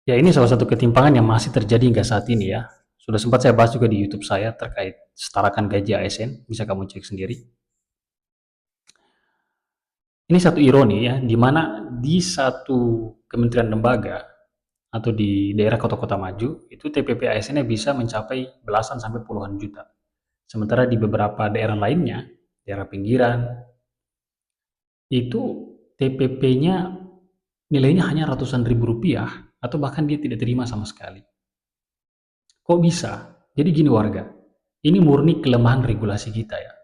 Ya, ini salah satu ketimpangan yang masih terjadi hingga saat ini ya. Sudah sempat saya bahas juga di YouTube saya terkait setarakan gaji ASN, bisa kamu cek sendiri. Ini satu ironi ya, di mana di satu kementerian lembaga atau di daerah kota-kota maju, itu TPP ASN-nya bisa mencapai belasan sampai puluhan juta. Sementara di beberapa daerah lainnya, daerah pinggiran, itu TPP-nya nilainya hanya ratusan ribu rupiah, atau bahkan dia tidak terima sama sekali. Kok bisa? Jadi gini warga, ini murni kelemahan regulasi kita ya.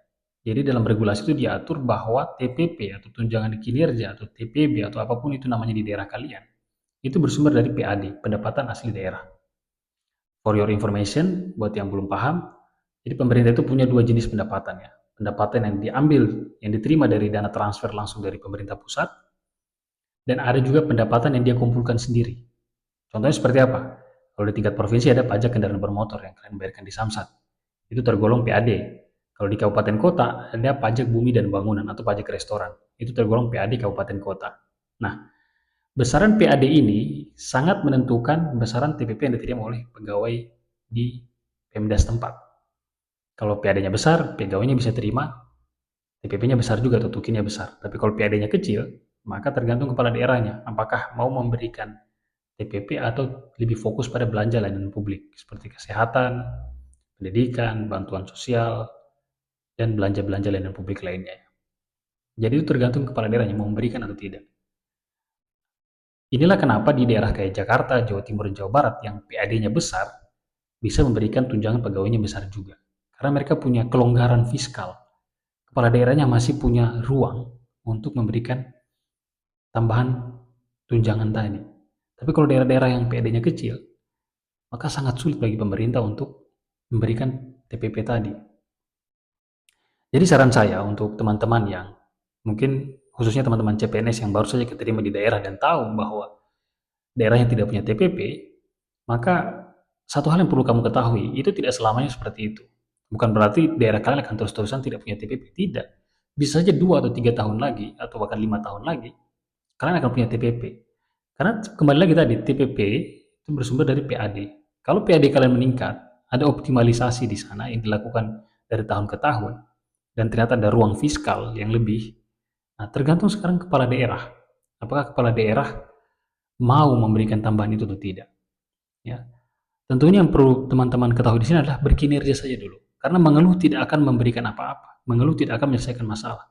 Jadi dalam regulasi itu diatur bahwa TPP atau tunjangan kinerja atau TPB atau apapun itu namanya di daerah kalian, itu bersumber dari PAD, pendapatan asli daerah. For your information, buat yang belum paham, jadi pemerintah itu punya dua jenis pendapatan ya. Pendapatan yang diambil, yang diterima dari dana transfer langsung dari pemerintah pusat, dan ada juga pendapatan yang dia kumpulkan sendiri. Contohnya seperti apa? Kalau di tingkat provinsi ada pajak kendaraan bermotor yang kalian bayarkan di Samsat. Itu tergolong PAD. Kalau di kabupaten kota ada pajak bumi dan bangunan atau pajak restoran. Itu tergolong PAD kabupaten kota. Nah, besaran PAD ini sangat menentukan besaran TPP yang diterima oleh pegawai di Pemda setempat. Kalau PAD-nya besar, pegawainya bisa terima, TPP-nya besar juga atau tukinnya besar. Tapi kalau PAD-nya kecil, maka tergantung kepala daerahnya. Apakah mau memberikan TPP atau lebih fokus pada belanja layanan publik seperti kesehatan, pendidikan, bantuan sosial, dan belanja-belanja layanan publik lainnya. Jadi itu tergantung kepala daerahnya mau memberikan atau tidak. Inilah kenapa di daerah kayak Jakarta, Jawa Timur, dan Jawa Barat yang PAD-nya besar bisa memberikan tunjangan pegawainya besar juga. Karena mereka punya kelonggaran fiskal. Kepala daerahnya masih punya ruang untuk memberikan tambahan tunjangan tadi. Tapi kalau daerah-daerah yang PAD-nya kecil, maka sangat sulit bagi pemerintah untuk memberikan TPP tadi. Jadi saran saya untuk teman-teman yang mungkin khususnya teman-teman CPNS yang baru saja keterima di daerah dan tahu bahwa daerah yang tidak punya TPP, maka satu hal yang perlu kamu ketahui, itu tidak selamanya seperti itu. Bukan berarti daerah kalian akan terus-terusan tidak punya TPP, tidak. Bisa saja 2 atau 3 tahun lagi, atau bahkan 5 tahun lagi, kalian akan punya TPP. Karena kembali lagi tadi, TPP itu bersumber dari PAD. Kalau PAD kalian meningkat, ada optimalisasi di sana yang dilakukan dari tahun ke tahun, dan ternyata ada ruang fiskal yang lebih. Nah, tergantung sekarang kepala daerah. Apakah kepala daerah mau memberikan tambahan itu atau tidak? Ya, tentunya yang perlu teman-teman ketahui di sini adalah berkinerja saja dulu. Karena mengeluh tidak akan memberikan apa-apa. Mengeluh tidak akan menyelesaikan masalah.